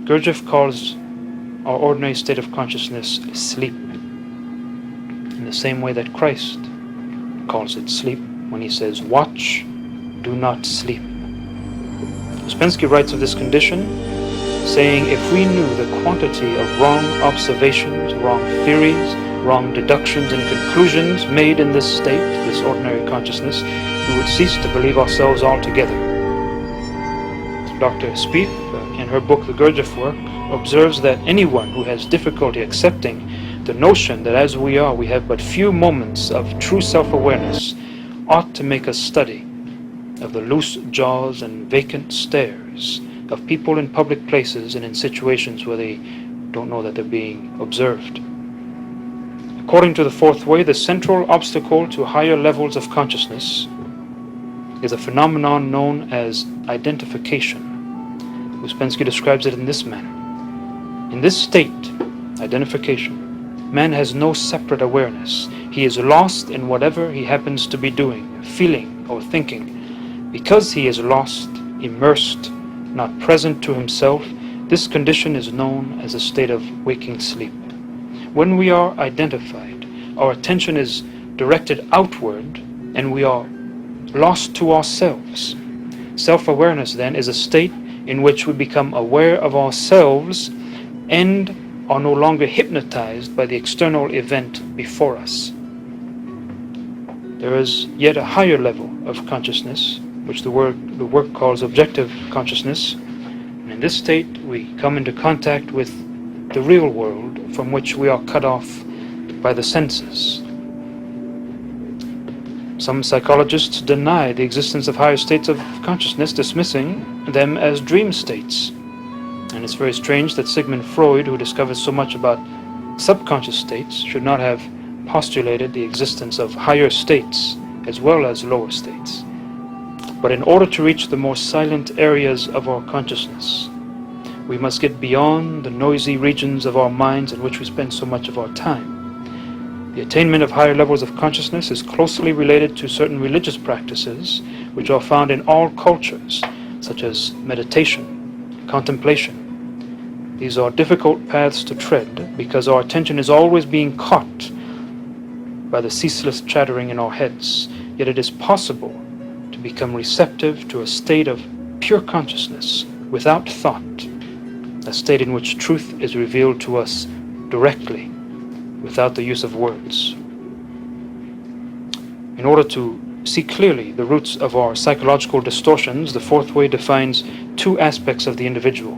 Gurdjieff calls our ordinary state of consciousness sleep, in the same way that Christ calls it sleep when he says, "Watch, do not sleep." Ouspensky writes of this condition, saying, if we knew the quantity of wrong observations, wrong theories, wrong deductions and conclusions made in this state, this ordinary consciousness, we would cease to believe ourselves altogether. Dr. Spieth, in her book The Gurdjieff Work, observes that anyone who has difficulty accepting the notion that as we are, we have but few moments of true self-awareness, ought to make a study of the loose jaws and vacant stares of people in public places and in situations where they don't know that they're being observed. According to the fourth way, the central obstacle to higher levels of consciousness is a phenomenon known as identification. Ouspensky describes it in this manner. In this state, identification, man has no separate awareness. He is lost in whatever he happens to be doing, feeling, or thinking. Because he is lost, immersed, not present to himself, this condition is known as a state of waking sleep. When we are identified, our attention is directed outward and we are lost to ourselves. Self-awareness, then, is a state in which we become aware of ourselves and are no longer hypnotized by the external event before us. There is yet a higher level of consciousness, which the work calls objective consciousness. And in this state, we come into contact with the real world from which we are cut off by the senses. Some psychologists deny the existence of higher states of consciousness, dismissing them as dream states. And it's very strange that Sigmund Freud, who discovered so much about subconscious states, should not have postulated the existence of higher states as well as lower states. But in order to reach the more silent areas of our consciousness, we must get beyond the noisy regions of our minds in which we spend so much of our time. The attainment of higher levels of consciousness is closely related to certain religious practices which are found in all cultures, such as meditation, contemplation. These are difficult paths to tread because our attention is always being caught by the ceaseless chattering in our heads. Yet it is possible to become receptive to a state of pure consciousness without thought, a state in which truth is revealed to us directly, without the use of words. In order to see clearly the roots of our psychological distortions, the fourth way defines two aspects of the individual: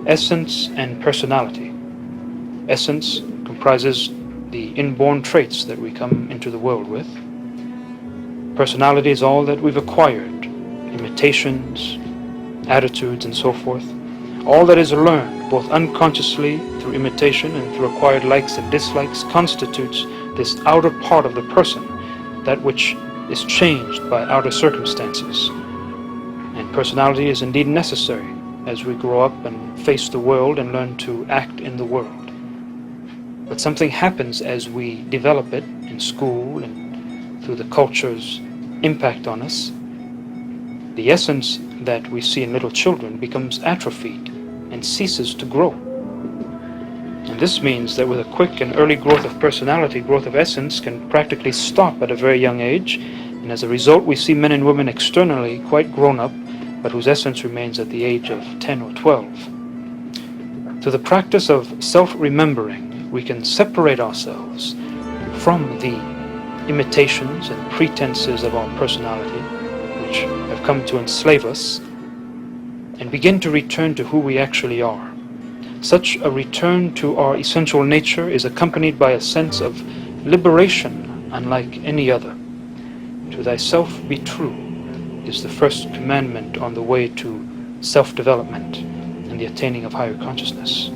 essence and personality. Essence comprises the inborn traits that we come into the world with. Personality is all that we've acquired, imitations, attitudes, and so forth. All that is learned, both unconsciously through imitation and through acquired likes and dislikes, constitutes this outer part of the person, that which is changed by outer circumstances. And personality is indeed necessary as we grow up and face the world and learn to act in the world. But something happens as we develop it in school and through the culture's impact on us. The essence that we see in little children becomes atrophied and ceases to grow. And this means that with a quick and early growth of personality, growth of essence can practically stop at a very young age, and as a result we see men and women externally quite grown up, but whose essence remains at the age of 10 or 12. Through the practice of self-remembering, we can separate ourselves from the imitations and pretenses of our personality, which have come to enslave us, and begin to return to who we actually are. Such a return to our essential nature is accompanied by a sense of liberation unlike any other. To thyself be true is the first commandment on the way to self-development and the attaining of higher consciousness.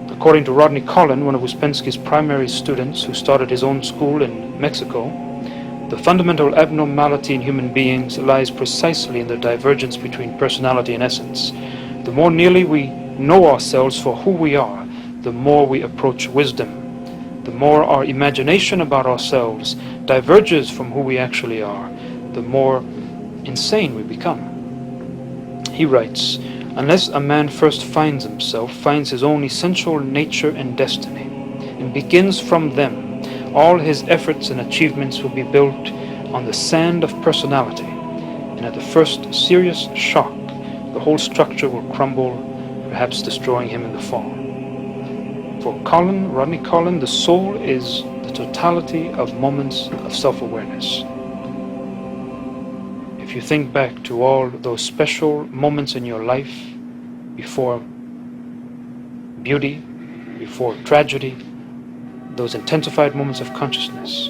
According to Rodney Collin, one of Ouspensky's primary students who started his own school in Mexico, the fundamental abnormality in human beings lies precisely in the divergence between personality and essence. The more nearly we know ourselves for who we are, the more we approach wisdom. The more our imagination about ourselves diverges from who we actually are, the more insane we become. He writes, Unless a man first finds himself, finds his own essential nature and destiny, and begins from them, all his efforts and achievements will be built on the sand of personality, and at the first serious shock, the whole structure will crumble, perhaps destroying him in the fall. For Rodney Collin, the soul is the totality of moments of self-awareness. If you think back to all those special moments in your life, before beauty, before tragedy, those intensified moments of consciousness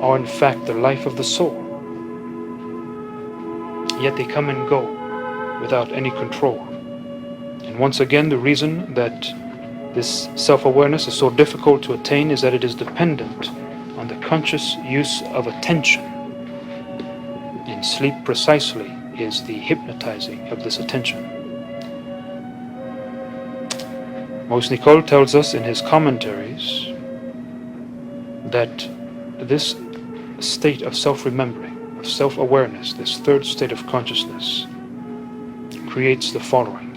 are in fact the life of the soul. Yet they come and go without any control. And once again, the reason that this self-awareness is so difficult to attain is that it is dependent on the conscious use of attention. And sleep precisely is the hypnotizing of this attention. Maurice Nicole tells us in his commentaries that this state of self-remembering, of self-awareness, this third state of consciousness, creates the following.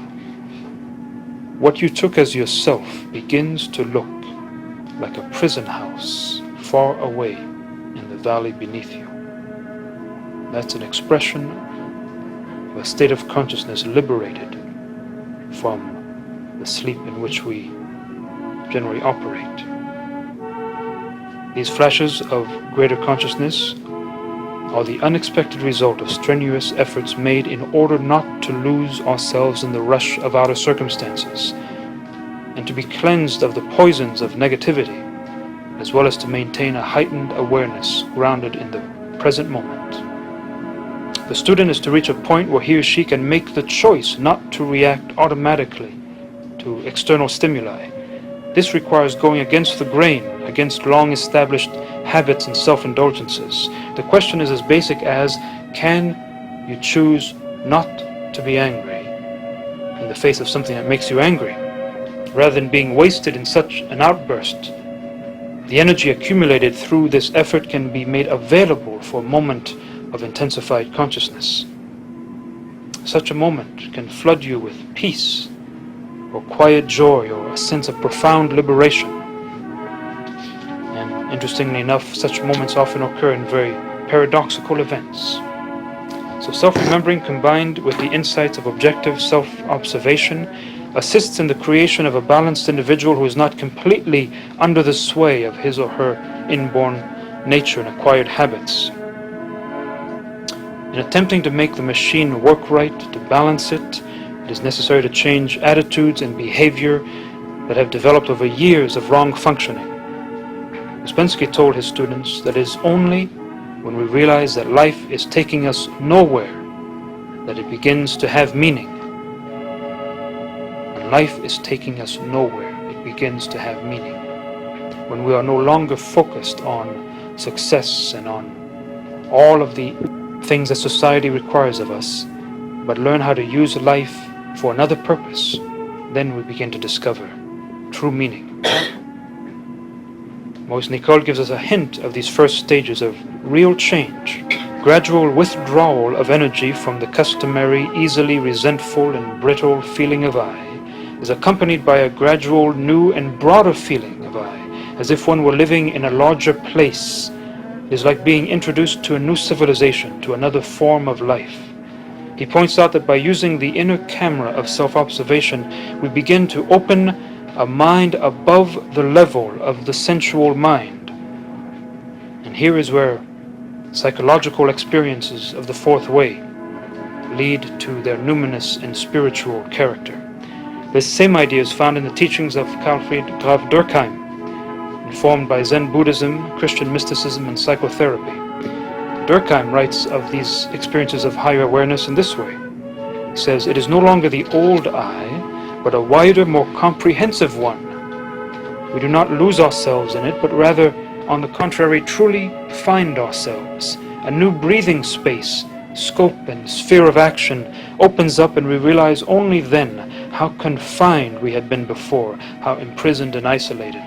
What you took as yourself begins to look like a prison house far away in the valley beneath you. That's an expression of a state of consciousness liberated from the sleep in which we generally operate. These flashes of greater consciousness are the unexpected result of strenuous efforts made in order not to lose ourselves in the rush of outer circumstances, and to be cleansed of the poisons of negativity, as well as to maintain a heightened awareness grounded in the present moment. The student is to reach a point where he or she can make the choice not to react automatically to external stimuli. This requires going against the grain, against long-established habits and self-indulgences. The question is as basic as, can you choose not to be angry in the face of something that makes you angry, rather than being wasted in such an outburst? The energy accumulated through this effort can be made available for a moment of intensified consciousness. Such a moment can flood you with peace, or quiet joy, or a sense of profound liberation. And interestingly enough, such moments often occur in very paradoxical events. So self-remembering combined with the insights of objective self-observation assists in the creation of a balanced individual who is not completely under the sway of his or her inborn nature and acquired habits. In attempting to make the machine work right, to balance it, it is necessary to change attitudes and behavior that have developed over years of wrong functioning. Ouspensky told his students that it is only when we realize that life is taking us nowhere that it begins to have meaning. When life is taking us nowhere, it begins to have meaning. When we are no longer focused on success and on all of the things that society requires of us, but learn how to use life for another purpose, then we begin to discover true meaning. Maurice Nicole gives us a hint of these first stages of real change. Gradual withdrawal of energy from the customary, easily resentful and brittle feeling of I is accompanied by a gradual new and broader feeling of I, as if one were living in a larger place. It is like being introduced to a new civilization, to another form of life. He points out that by using the inner camera of self-observation, we begin to open a mind above the level of the sensual mind. And here is where psychological experiences of the fourth way lead to their numinous and spiritual character. This same idea is found in the teachings of Carl Friedrich Graf Durkheim, informed by Zen Buddhism, Christian mysticism, and psychotherapy. Durkheim writes of these experiences of higher awareness in this way. He says, "It is no longer the old I, but a wider, more comprehensive one. We do not lose ourselves in it, but rather, on the contrary, truly find ourselves. A new breathing space, scope, and sphere of action opens up, and we realize only then how confined we had been before, how imprisoned and isolated."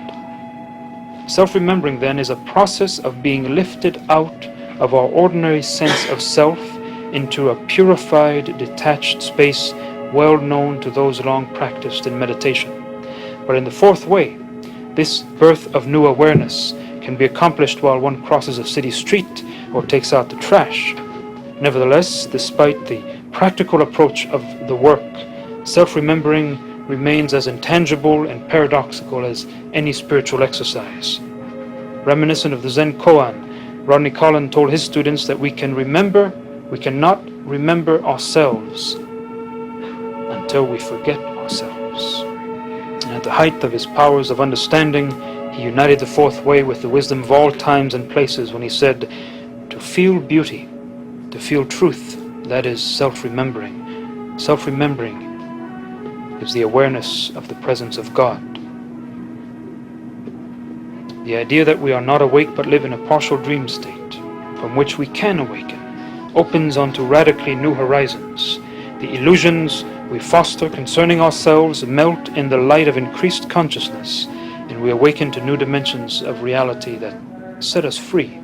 Self-remembering, then, is a process of being lifted out of our ordinary sense of self into a purified, detached space well known to those long practiced in meditation. But in the fourth way, this birth of new awareness can be accomplished while one crosses a city street or takes out the trash. Nevertheless, despite the practical approach of the work, self-remembering remains as intangible and paradoxical as any spiritual exercise. Reminiscent of the Zen koan, Rodney Collin told his students that we cannot remember ourselves until we forget ourselves. And at the height of his powers of understanding, he united the fourth way with the wisdom of all times and places when he said, "To feel beauty, to feel truth, that is self-remembering. Self-remembering is the awareness of the presence of God." The idea that we are not awake but live in a partial dream state, from which we can awaken, opens onto radically new horizons. The illusions we foster concerning ourselves melt in the light of increased consciousness, and we awaken to new dimensions of reality that set us free.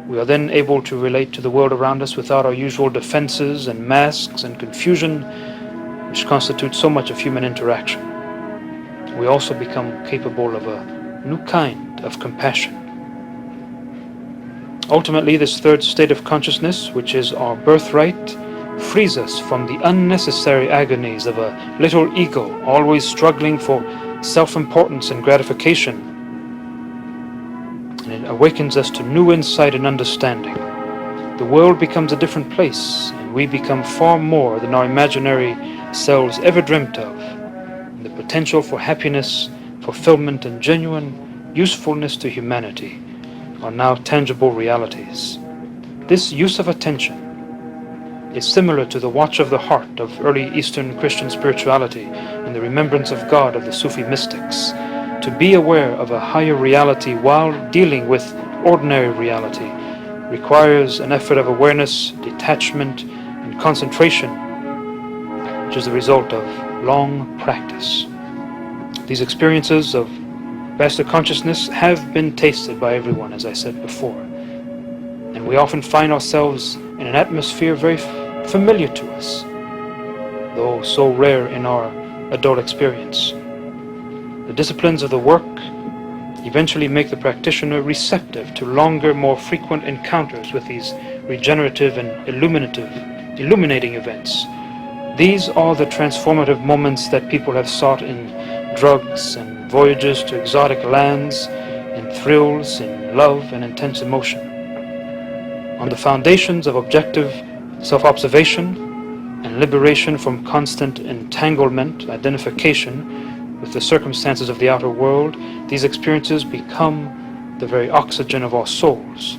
We are then able to relate to the world around us without our usual defenses and masks and confusion, which constitute so much of human interaction. We also become capable of a new kind of compassion. Ultimately, this third state of consciousness, which is our birthright, frees us from the unnecessary agonies of a little ego, always struggling for self-importance and gratification. And it awakens us to new insight and understanding. The world becomes a different place, and we become far more than our imaginary selves ever dreamt of. And the potential for happiness, fulfillment, and genuine usefulness to humanity are now tangible realities. This use of attention is similar to the watch of the heart of early Eastern Christian spirituality and the remembrance of God of the Sufi mystics. To be aware of a higher reality while dealing with ordinary reality requires an effort of awareness, detachment, and concentration, which is the result of long practice. These experiences of vaster consciousness have been tasted by everyone, as I said before, and we often find ourselves in an atmosphere very familiar to us, though so rare in our adult experience. The disciplines of the work eventually make the practitioner receptive to longer, more frequent encounters with these regenerative and illuminating events. These are the transformative moments that people have sought in drugs and voyages to exotic lands, in thrills, in love and intense emotion. On the foundations of objective self-observation and liberation from constant entanglement, identification with the circumstances of the outer world, these experiences become the very oxygen of our souls.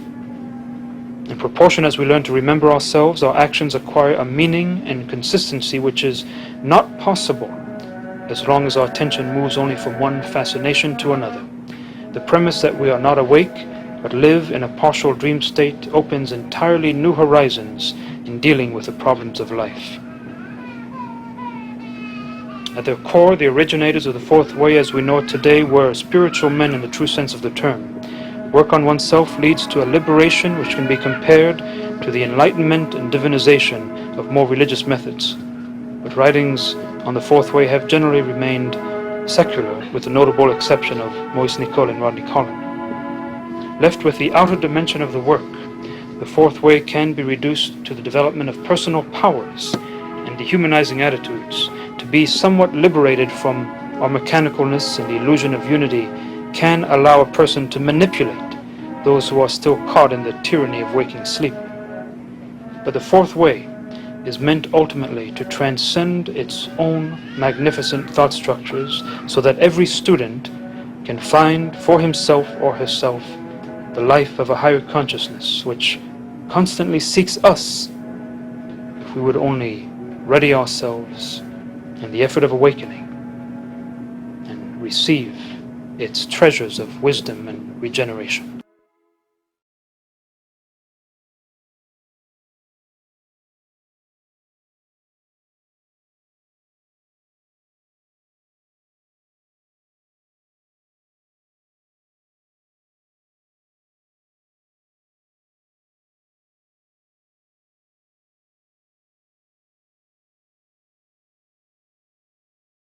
In proportion as we learn to remember ourselves, our actions acquire a meaning and consistency which is not possible as long as our attention moves only from one fascination to another. The premise that we are not awake but live in a partial dream state opens entirely new horizons in dealing with the problems of life. At their core, the originators of the fourth way as we know it today were spiritual men in the true sense of the term. Work on oneself leads to a liberation which can be compared to the enlightenment and divinization of more religious methods. But writings on the fourth way have generally remained secular, with the notable exception of Maurice Nicoll and Rodney Collin. Left with the outer dimension of the work, the fourth way can be reduced to the development of personal powers and dehumanizing attitudes. To be somewhat liberated from our mechanicalness and the illusion of unity can allow a person to manipulate those who are still caught in the tyranny of waking sleep. But the fourth way is meant ultimately to transcend its own magnificent thought structures so that every student can find for himself or herself the life of a higher consciousness which constantly seeks us if we would only ready ourselves in the effort of awakening and receive its treasures of wisdom and regeneration.